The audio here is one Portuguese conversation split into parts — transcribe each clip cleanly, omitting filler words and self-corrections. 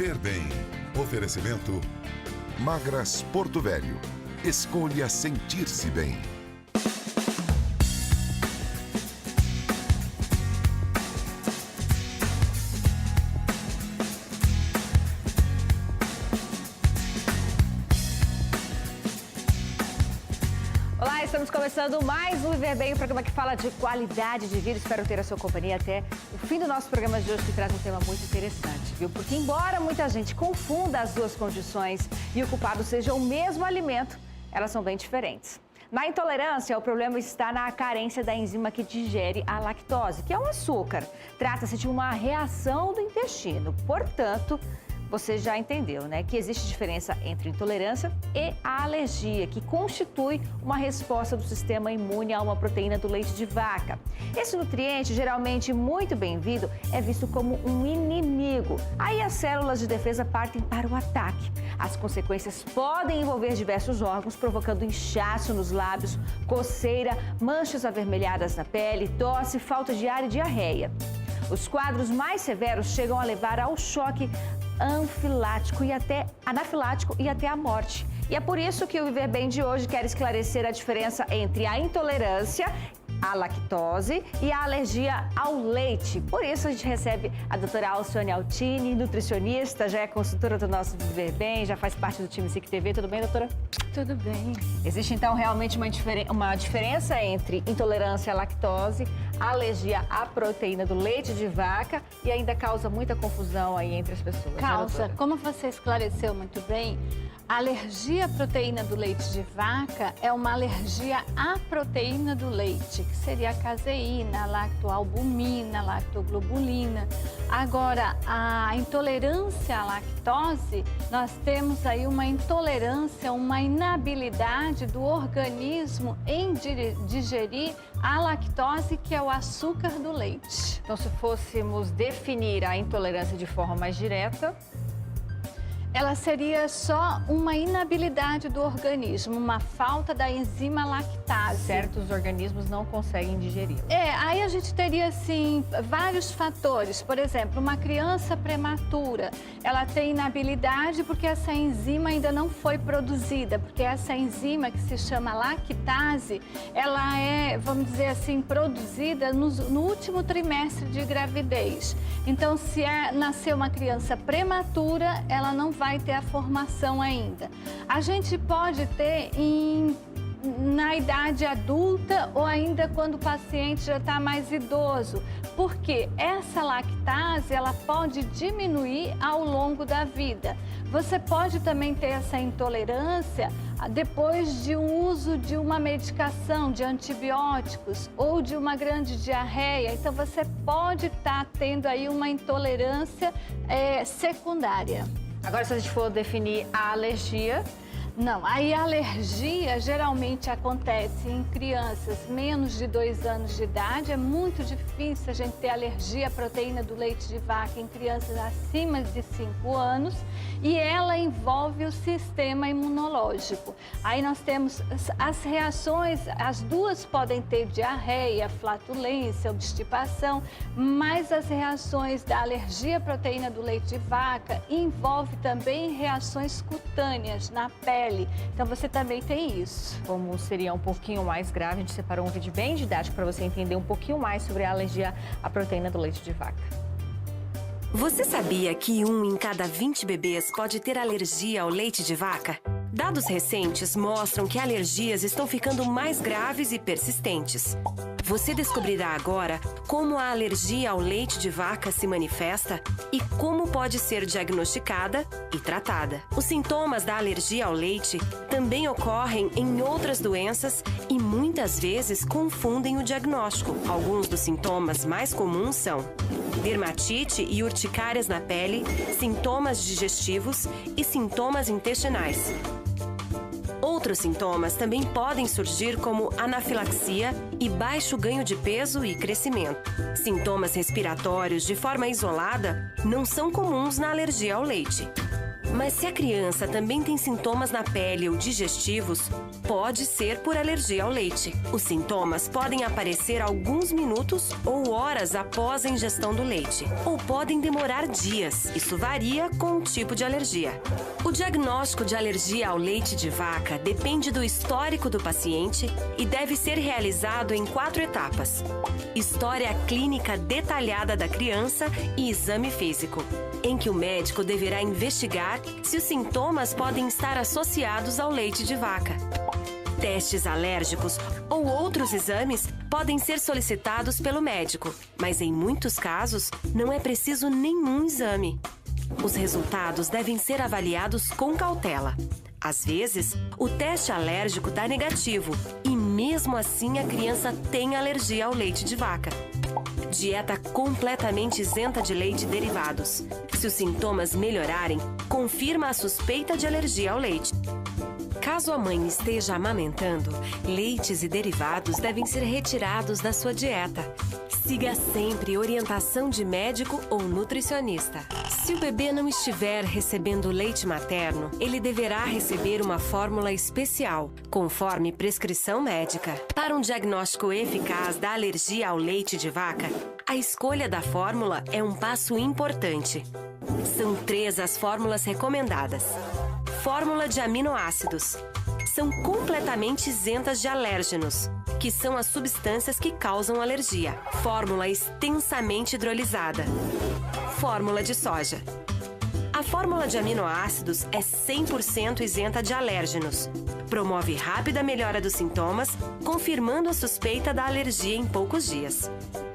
Viver Bem. Oferecimento Magras Porto Velho. Escolha sentir-se bem. Olá, estamos começando mais um Viver Bem, o programa que fala de qualidade de vida. Espero ter a sua companhia até o fim do nosso programa de hoje, que traz um tema muito interessante, viu? Porque embora muita gente confunda as duas condições e o culpado seja o mesmo alimento, elas são bem diferentes. Na intolerância, o problema está na carência da enzima que digere a lactose, que é um açúcar. Trata-se de uma reação do intestino, portanto, você já entendeu, né, que existe diferença entre intolerância e a alergia, que constitui uma resposta do sistema imune a uma proteína do leite de vaca. Esse nutriente, geralmente muito bem-vindo, é visto como um inimigo. Aí as células de defesa partem para o ataque. As consequências podem envolver diversos órgãos, provocando inchaço nos lábios, coceira, manchas avermelhadas na pele, tosse, falta de ar e diarreia. Os quadros mais severos chegam a levar ao choque anafilático e até a morte. E é por isso que o Viver Bem de hoje quer esclarecer a diferença entre a intolerância à lactose e a alergia ao leite. Por isso a gente recebe a doutora Alcione Altini, nutricionista, já é consultora do nosso Viver Bem, já faz parte do time SIC TV. Tudo bem, doutora? Tudo bem. Existe então realmente uma diferença entre intolerância à lactose, alergia à proteína do leite de vaca e ainda causa muita confusão aí entre as pessoas. Causa, como você esclareceu muito bem, a alergia à proteína do leite de vaca é uma alergia à proteína do leite, que seria a caseína, a lactoalbumina, a lactoglobulina. Agora, a intolerância à lactose, nós temos aí uma intolerância, uma inabilidade do organismo em digerir a lactose, que é o açúcar do leite. Então, se fôssemos definir a intolerância de forma mais direta, ela seria só uma inabilidade do organismo, uma falta da enzima lactase. Certos organismos não conseguem digerir. Aí a gente teria, assim, vários fatores. Por exemplo, uma criança prematura, ela tem inabilidade porque essa enzima ainda não foi produzida, porque essa enzima que se chama lactase, ela é, vamos dizer assim, produzida no último trimestre de gravidez. Então, se nascer uma criança prematura, ela não vai ter a formação ainda. A gente pode ter na idade adulta ou ainda quando o paciente já está mais idoso, porque essa lactase ela pode diminuir ao longo da vida. Você pode também ter essa intolerância depois de um uso de uma medicação, de antibióticos ou de uma grande diarreia. Então, você pode estar tendo aí uma intolerância secundária. Agora, se a gente for definir a alergia... Não, aí a alergia geralmente acontece em crianças menos de 2 anos de idade. É muito difícil a gente ter alergia à proteína do leite de vaca em crianças acima de 5 anos e ela envolve o sistema imunológico. Aí nós temos as reações, as duas podem ter diarreia, flatulência, obstipação, mas as reações da alergia à proteína do leite de vaca envolve também reações cutâneas na pele. Então, você também tem isso. Como seria um pouquinho mais grave, a gente separou um vídeo bem didático para você entender um pouquinho mais sobre a alergia à proteína do leite de vaca. Você sabia que 1 em cada 20 bebês pode ter alergia ao leite de vaca? Dados recentes mostram que alergias estão ficando mais graves e persistentes. Você descobrirá agora como a alergia ao leite de vaca se manifesta e como pode ser diagnosticada e tratada. Os sintomas da alergia ao leite também ocorrem em outras doenças e muitas vezes confundem o diagnóstico. Alguns dos sintomas mais comuns são dermatite e urticárias na pele, sintomas digestivos e sintomas intestinais. Outros sintomas também podem surgir como anafilaxia e baixo ganho de peso e crescimento. Sintomas respiratórios de forma isolada não são comuns na alergia ao leite. Mas se a criança também tem sintomas na pele ou digestivos, pode ser por alergia ao leite. Os sintomas podem aparecer alguns minutos ou horas após a ingestão do leite, ou podem demorar dias. Isso varia com o tipo de alergia. O diagnóstico de alergia ao leite de vaca depende do histórico do paciente e deve ser realizado em 4 etapas: história clínica detalhada da criança e exame físico, em que o médico deverá investigar se os sintomas podem estar associados ao leite de vaca. Testes alérgicos ou outros exames podem ser solicitados pelo médico, mas em muitos casos não é preciso nenhum exame. Os resultados devem ser avaliados com cautela. Às vezes, o teste alérgico dá negativo e mesmo assim a criança tem alergia ao leite de vaca. Dieta completamente isenta de leite e derivados. Se os sintomas melhorarem, confirma a suspeita de alergia ao leite. Caso a mãe esteja amamentando, leites e derivados devem ser retirados da sua dieta. Siga sempre orientação de médico ou nutricionista. Se o bebê não estiver recebendo leite materno, ele deverá receber uma fórmula especial, conforme prescrição médica. Para um diagnóstico eficaz da alergia ao leite de vaca, a escolha da fórmula é um passo importante. São 3 as fórmulas recomendadas. Fórmula de aminoácidos. São completamente isentas de alérgenos, que são as substâncias que causam alergia. Fórmula extensamente hidrolisada. Fórmula de soja. A fórmula de aminoácidos é 100% isenta de alérgenos. Promove rápida melhora dos sintomas, confirmando a suspeita da alergia em poucos dias.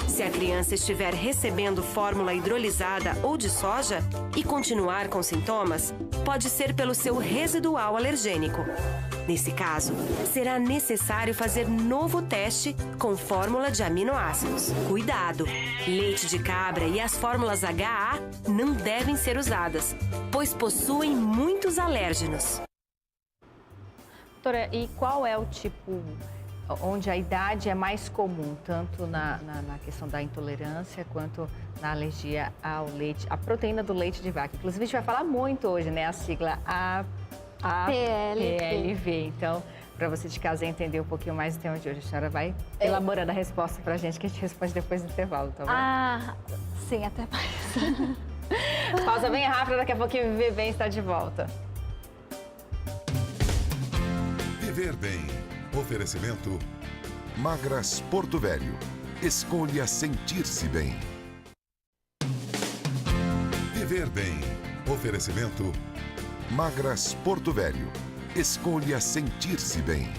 Se a criança estiver recebendo fórmula hidrolisada ou de soja e continuar com sintomas, pode ser pelo seu residual alergênico. Nesse caso, será necessário fazer novo teste com fórmula de aminoácidos. Cuidado! Leite de cabra e as fórmulas HA não devem ser usadas, pois possuem muitos alérgenos. Doutora, e qual é o tipo onde a idade é mais comum, tanto na questão da intolerância quanto na alergia ao leite, a proteína do leite de vaca? Inclusive, a gente vai falar muito hoje, né? A sigla APLV. Então, para você de casa entender um pouquinho mais do tema de hoje, a senhora vai elaborando a resposta para a gente, que a gente responde depois do intervalo, tá bom? Sim, até mais. Pausa bem rápida, daqui a pouquinho Viver Bem está de volta. Viver Bem. Oferecimento Magras Porto Velho. Escolha sentir-se bem. Viver Bem. Oferecimento Magras Porto Velho. Escolha sentir-se bem.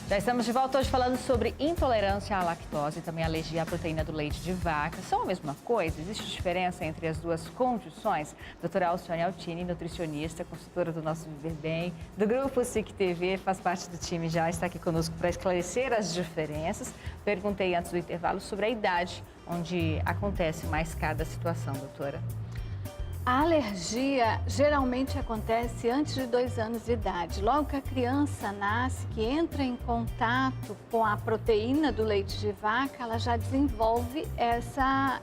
Já estamos de volta hoje falando sobre intolerância à lactose e também alergia à proteína do leite de vaca. São a mesma coisa? Existe diferença entre as duas condições? Doutora Alcione Altini, nutricionista, consultora do nosso Viver Bem, do Grupo SIC TV, faz parte do time, já está aqui conosco para esclarecer as diferenças. Perguntei antes do intervalo sobre a idade onde acontece mais cada situação, doutora. A alergia geralmente acontece antes de 2 anos de idade. Logo que a criança nasce, que entra em contato com a proteína do leite de vaca, ela já desenvolve essa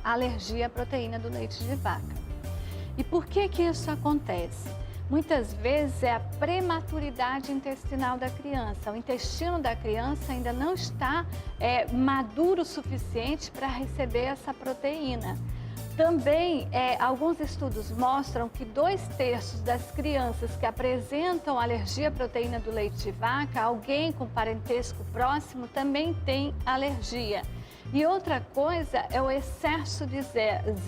alergia à proteína do leite de vaca. E por que isso acontece? Muitas vezes é a prematuridade intestinal da criança. O intestino da criança ainda não está maduro o suficiente para receber essa proteína. Também, alguns estudos mostram que 2/3 das crianças que apresentam alergia à proteína do leite de vaca, alguém com parentesco próximo também tem alergia. E outra coisa é o excesso de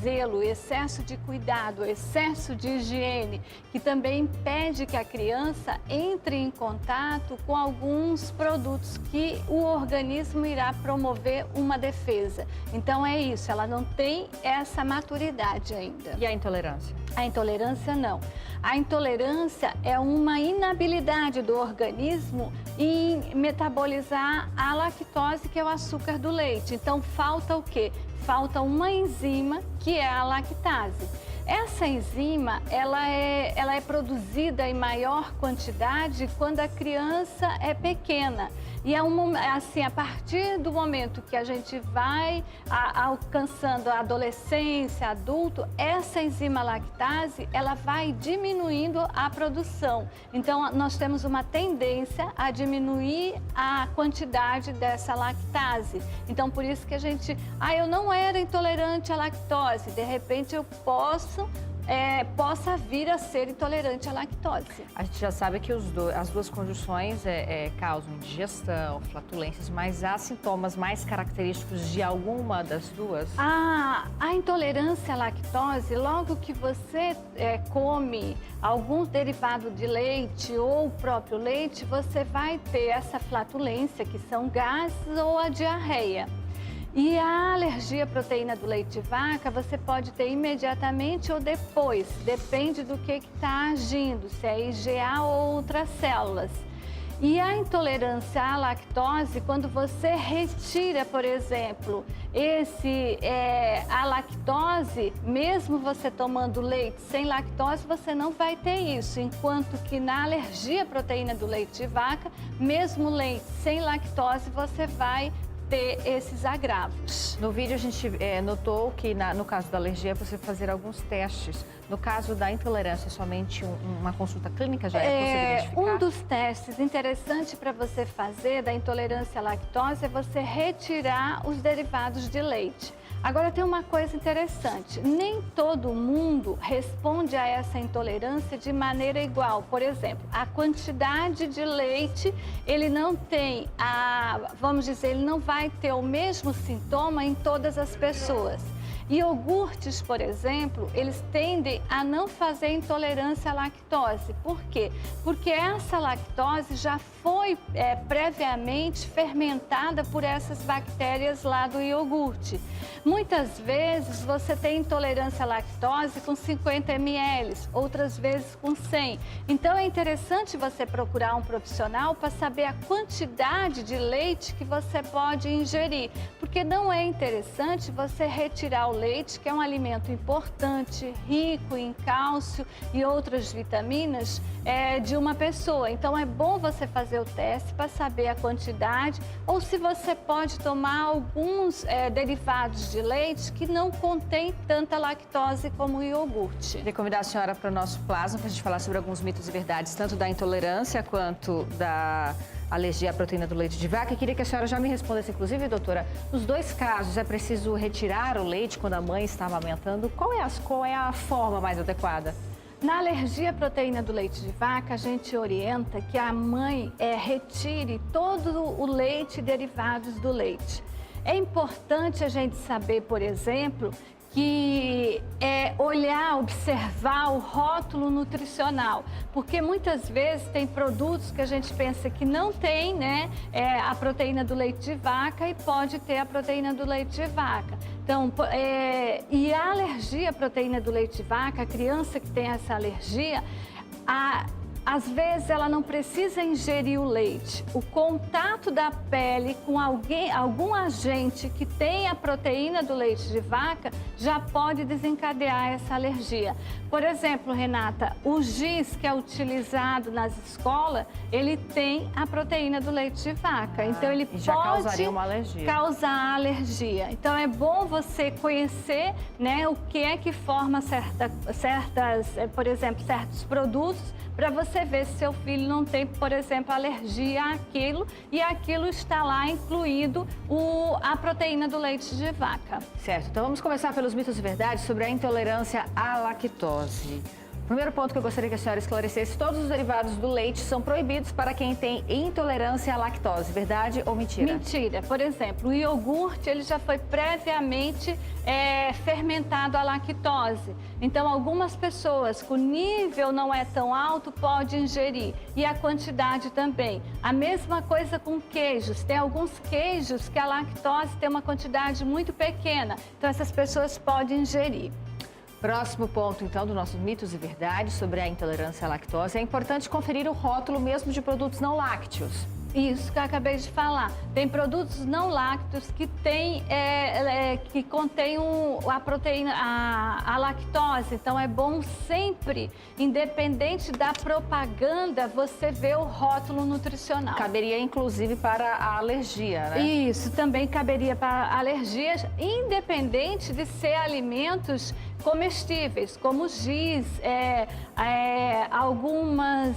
zelo, o excesso de cuidado, o excesso de higiene, que também impede que a criança entre em contato com alguns produtos que o organismo irá promover uma defesa. Então é isso, ela não tem essa maturidade ainda. E a intolerância? A intolerância não. A intolerância é uma inabilidade do organismo em metabolizar a lactose, que é o açúcar do leite. Então falta o quê? Falta uma enzima que é a lactase. Essa enzima, ela é produzida em maior quantidade quando a criança é pequena. E assim, a partir do momento que a gente vai alcançando a adolescência, adulto, essa enzima lactase, ela vai diminuindo a produção. Então, nós temos uma tendência a diminuir a quantidade dessa lactase. Então, por isso que a gente, eu não era intolerante à lactose, de repente eu possa vir a ser intolerante à lactose. A gente já sabe que as duas condições causam indigestão, flatulências, mas há sintomas mais característicos de alguma das duas? A intolerância à lactose, logo que você come algum derivado de leite ou o próprio leite, você vai ter essa flatulência, que são gases ou a diarreia. E a alergia à proteína do leite de vaca, você pode ter imediatamente ou depois, depende do que está agindo, se é IgA ou outras células. E a intolerância à lactose, quando você retira, por exemplo, a lactose, mesmo você tomando leite sem lactose, você não vai ter isso. Enquanto que na alergia à proteína do leite de vaca, mesmo leite sem lactose, você vai ter esses agravos. No vídeo a gente notou que no caso da alergia você fazer alguns testes. No caso da intolerância, somente uma consulta clínica já é possível identificar? Um dos testes interessantes para você fazer da intolerância à lactose é você retirar os derivados de leite. Agora tem uma coisa interessante, nem todo mundo responde a essa intolerância de maneira igual. Por exemplo, a quantidade de leite, ele não tem vamos dizer, ele não vai ter o mesmo sintoma em todas as pessoas. Iogurtes, por exemplo, eles tendem a não fazer intolerância à lactose. Por quê? Porque essa lactose já foi previamente fermentada por essas bactérias lá do iogurte. Muitas vezes você tem intolerância à lactose com 50 ml, outras vezes com 100. Então é interessante você procurar um profissional para saber a quantidade de leite que você pode ingerir, porque não é interessante você retirar o leite, que é um alimento importante, rico em cálcio e outras vitaminas, de uma pessoa. Então é bom você fazer o teste para saber a quantidade, ou se você pode tomar alguns derivados de leite que não contém tanta lactose como o iogurte. Queria convidar a senhora para o nosso plasma para a gente falar sobre alguns mitos e verdades, tanto da intolerância quanto da alergia à proteína do leite de vaca. Eu queria que a senhora já me respondesse, inclusive, doutora, nos dois casos é preciso retirar o leite quando a mãe está amamentando? Qual é a forma mais adequada? Na alergia à proteína do leite de vaca, a gente orienta que a mãe retire todo o leite e derivados do leite. É importante a gente saber, por exemplo, que observar o rótulo nutricional, porque muitas vezes tem produtos que a gente pensa que não tem, a proteína do leite de vaca e pode ter a proteína do leite de vaca. Então, e a alergia à proteína do leite de vaca, a criança que tem essa alergia, às vezes ela não precisa ingerir o leite. O contato da pele com algum agente que tem a proteína do leite de vaca já pode desencadear essa alergia. Por exemplo, Renata, o giz que é utilizado nas escolas, ele tem a proteína do leite de vaca. Então ele já pode causaria uma alergia. Causar alergia. Então é bom você conhecer, o que é que forma por exemplo, certos produtos, para você ver se seu filho não tem, por exemplo, alergia àquilo e aquilo está lá incluído a proteína do leite de vaca. Certo, então vamos começar pelos mitos e verdades sobre a intolerância à lactose. O primeiro ponto que eu gostaria que a senhora esclarecesse: todos os derivados do leite são proibidos para quem tem intolerância à lactose. Verdade ou mentira? Mentira. Por exemplo, o iogurte ele já foi previamente fermentado à lactose. Então, algumas pessoas com nível não é tão alto podem ingerir. E a quantidade também. A mesma coisa com queijos. Tem alguns queijos que a lactose tem uma quantidade muito pequena. Então, essas pessoas podem ingerir. Próximo ponto, então, dos nossos mitos e verdades sobre a intolerância à lactose. É importante conferir o rótulo mesmo de produtos não lácteos. Isso que eu acabei de falar. Tem produtos não lácteos que que contêm a proteína, a lactose. Então é bom sempre, independente da propaganda, você ver o rótulo nutricional. Caberia inclusive para a alergia, né? Isso, também caberia para alergias, independente de ser alimentos comestíveis, como giz, algumas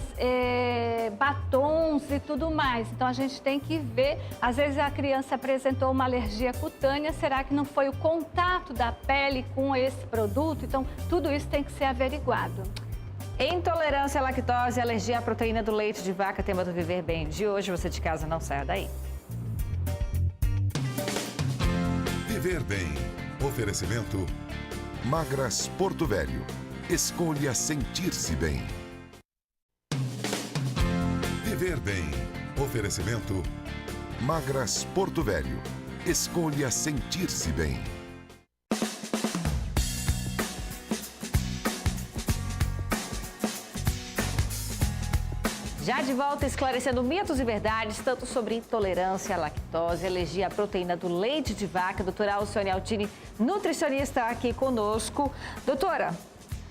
batons e tudo mais. Então a gente tem que ver, às vezes a criança apresentou uma alergia cutânea, será que não foi o contato da pele com esse produto? Então tudo isso tem que ser averiguado. Intolerância à lactose e alergia à proteína do leite de vaca, tema do Viver Bem de hoje. Você de casa não saia daí. Viver Bem. Oferecimento Magras Porto Velho. Escolha sentir-se bem. Viver Bem. Oferecimento Magras Porto Velho. Escolha sentir-se bem. Já de volta, esclarecendo mitos e verdades, tanto sobre intolerância à lactose, alergia à proteína do leite de vaca. Doutora Alcione Altini, nutricionista, aqui conosco. Doutora,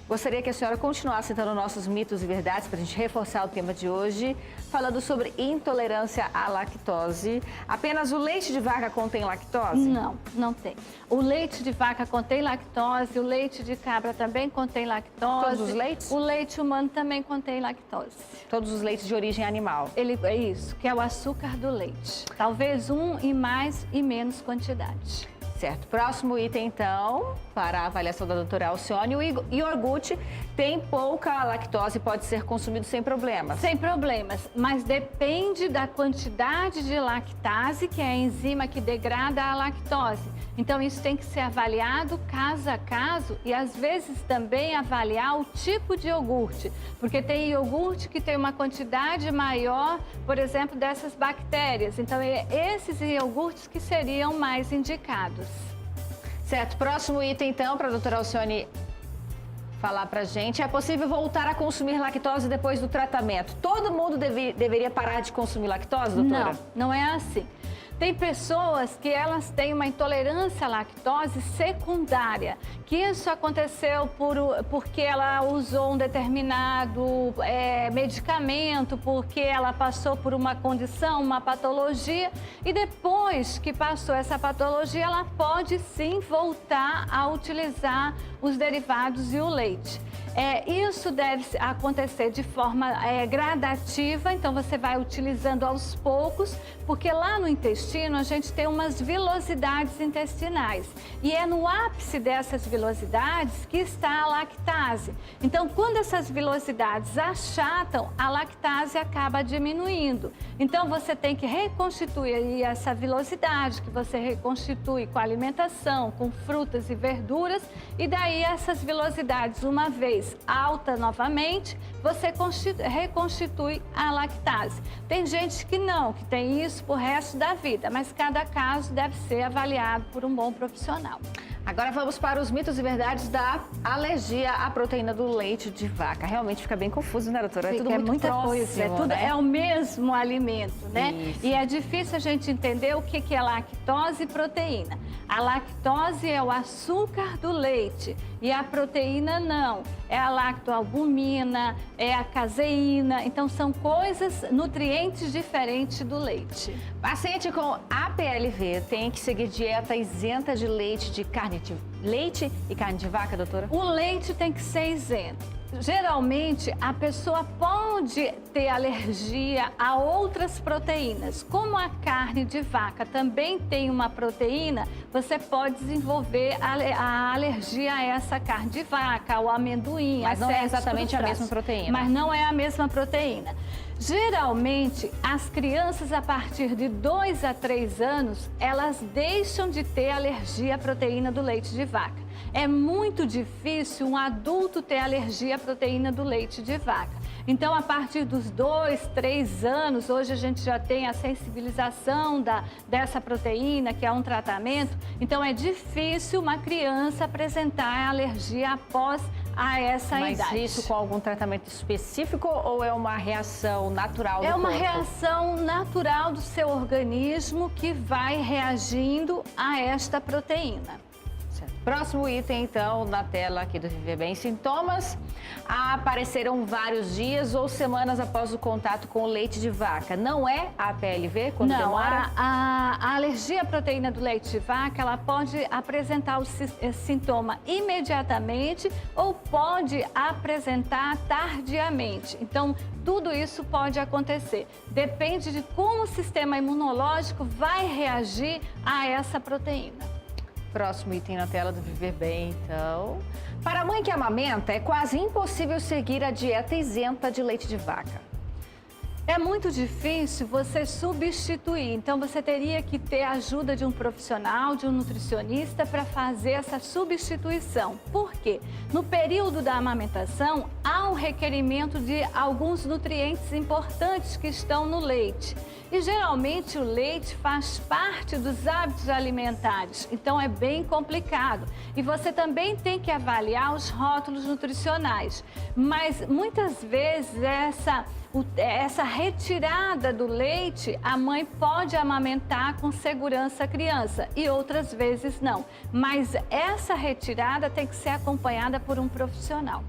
gostaria que a senhora continuasse citando nossos mitos e verdades para a gente reforçar o tema de hoje, falando sobre intolerância à lactose. Apenas o leite de vaca contém lactose? Não, não tem. O leite de vaca contém lactose, o leite de cabra também contém lactose. Todos os leites? O leite humano também contém lactose. Todos os leites de origem animal? É isso, que é o açúcar do leite. Talvez em mais e menos quantidade. Certo. Próximo item, então, para a avaliação da doutora Alcione, o iogurte tem pouca lactose e pode ser consumido sem problemas? Sem problemas, mas depende da quantidade de lactase, que é a enzima que degrada a lactose. Então, isso tem que ser avaliado caso a caso e, às vezes, também avaliar o tipo de iogurte. Porque tem iogurte que tem uma quantidade maior, por exemplo, dessas bactérias. Então, esses iogurtes que seriam mais indicados. Certo. Próximo item, então, para a doutora Alcione falar pra gente. É possível voltar a consumir lactose depois do tratamento? Todo mundo deveria parar de consumir lactose, doutora? Não, não é assim. Tem pessoas que elas têm uma intolerância à lactose secundária, que isso aconteceu porque ela usou um determinado medicamento, porque ela passou por uma condição, uma patologia, e depois que passou essa patologia, ela pode sim voltar a utilizar os derivados e o leite. Isso deve acontecer de forma gradativa, então você vai utilizando aos poucos, porque lá no intestino a gente tem umas vilosidades intestinais e é no ápice dessas vilosidades que está a lactase. Então, quando essas vilosidades achatam, a lactase acaba diminuindo. Então, você tem que reconstituir essa vilosidade, que você reconstitui com alimentação, com frutas e verduras, e daí essas vilosidades, uma vez alta novamente, você reconstitui a lactase. Tem gente que não, que tem isso pro resto da vida, mas cada caso deve ser avaliado por um bom profissional. Agora vamos para os mitos e verdades da alergia à proteína do leite de vaca. Realmente fica bem confuso, né, doutora? É tudo muito muita próximo, coisa, né? É o mesmo alimento, né? Isso. E é difícil a gente entender o que é lactose e proteína. A lactose é o açúcar do leite e a proteína não. É a lactoalbumina, é a caseína. Então, são coisas, nutrientes diferentes do leite. Paciente com APLV tem que seguir dieta isenta de leite e carne de vaca, doutora? O leite tem que ser isento. Geralmente, a pessoa pode ter alergia a outras proteínas. Como a carne de vaca também tem uma proteína, você pode desenvolver a alergia a essa carne de vaca, ao amendoim. Mas não é exatamente a mesma proteína. Mas não é a mesma proteína. Geralmente, as crianças a partir de 2 a 3 anos, elas deixam de ter alergia à proteína do leite de vaca. É muito difícil um adulto ter alergia à proteína do leite de vaca. Então, a partir dos 2, 3 anos, hoje a gente já tem a sensibilização dessa proteína, que é um tratamento. Então, é difícil uma criança apresentar alergia após a essa Mas idade. isso com algum tratamento específico ou é uma reação natural do corpo? É uma reação natural do seu organismo que vai reagindo a esta proteína. Próximo item, então, na tela aqui do Viver Bem. Sintomas apareceram vários dias ou semanas após o contato com o leite de vaca. Não é a APLV quando Não, demora? a alergia à proteína do leite de vaca, ela pode apresentar o sintoma imediatamente ou pode apresentar tardiamente. Então, tudo isso pode acontecer. Depende de como o sistema imunológico vai reagir a essa proteína. Próximo item na tela do Viver Bem, então. Para a mãe que amamenta, é quase impossível seguir a dieta isenta de leite de vaca. É muito difícil você substituir, então você teria que ter a ajuda de um profissional, de um nutricionista para fazer essa substituição. Por quê? No período da amamentação, há um requerimento de alguns nutrientes importantes que estão no leite. E geralmente o leite faz parte dos hábitos alimentares, então é bem complicado. E você também tem que avaliar os rótulos nutricionais. Mas muitas vezes essa retirada do leite, a mãe pode amamentar com segurança a criança e outras vezes não. Mas essa retirada tem que ser acompanhada por um profissional.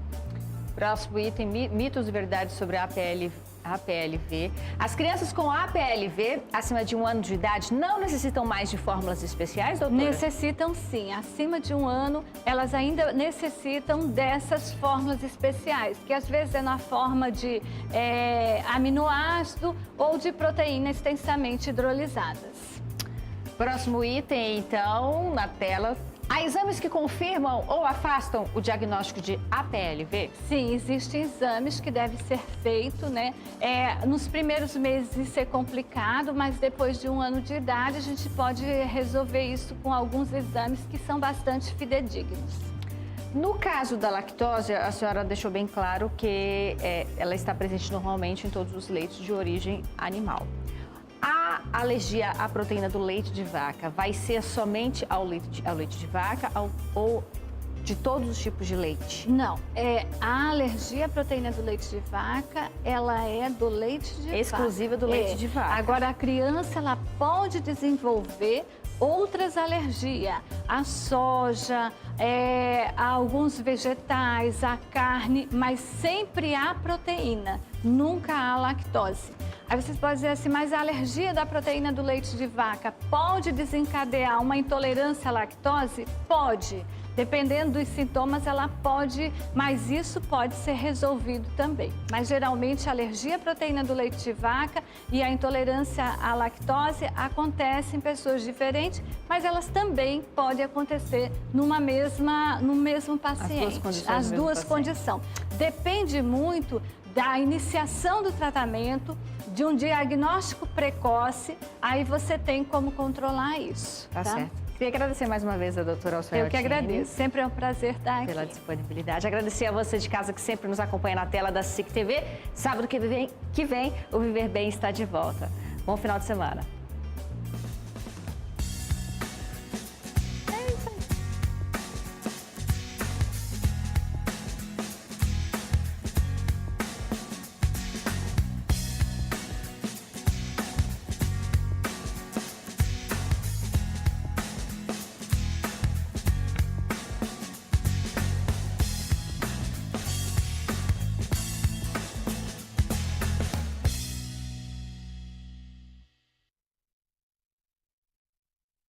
Próximo item, mitos e verdades sobre a APLV. As crianças com APLV, acima de 1 ano de idade, não necessitam mais de fórmulas especiais, doutora? Necessitam sim. Acima de 1 ano, elas ainda necessitam dessas fórmulas especiais, que às vezes é na forma de aminoácido ou de proteínas extensamente hidrolisadas. Próximo item, então, na tela. Há exames que confirmam ou afastam o diagnóstico de APLV? Sim, existem exames que devem ser feitos, né? Nos primeiros meses isso é complicado, mas depois de 1 ano de idade a gente pode resolver isso com alguns exames que são bastante fidedignos. No caso da lactose, a senhora deixou bem claro que ela está presente normalmente em todos os leites de origem animal. A alergia à proteína do leite de vaca vai ser somente ao leite de vaca ou de todos os tipos de leite? Não, a alergia à proteína do leite de vaca, ela é do leite de vaca. Exclusiva do leite de vaca. Agora, a criança, ela pode desenvolver outras alergias, à soja, a alguns vegetais, à carne, mas sempre há proteína, nunca há lactose. Aí vocês podem dizer assim, mas a alergia da proteína do leite de vaca pode desencadear uma intolerância à lactose? Pode. Dependendo dos sintomas, ela pode, mas isso pode ser resolvido também. Mas geralmente a alergia à proteína do leite de vaca e a intolerância à lactose acontecem em pessoas diferentes, mas elas também podem acontecer no mesmo paciente. As duas condições. Depende muito da iniciação do tratamento, de um diagnóstico precoce, aí você tem como controlar isso. Tá certo. Queria agradecer mais uma vez a doutora Alcione. Eu que agradeço. Sempre é um prazer estar aqui. Pela disponibilidade. Agradecer a você de casa que sempre nos acompanha na tela da SIC TV. Sábado que vem, o Viver Bem está de volta. Bom final de semana.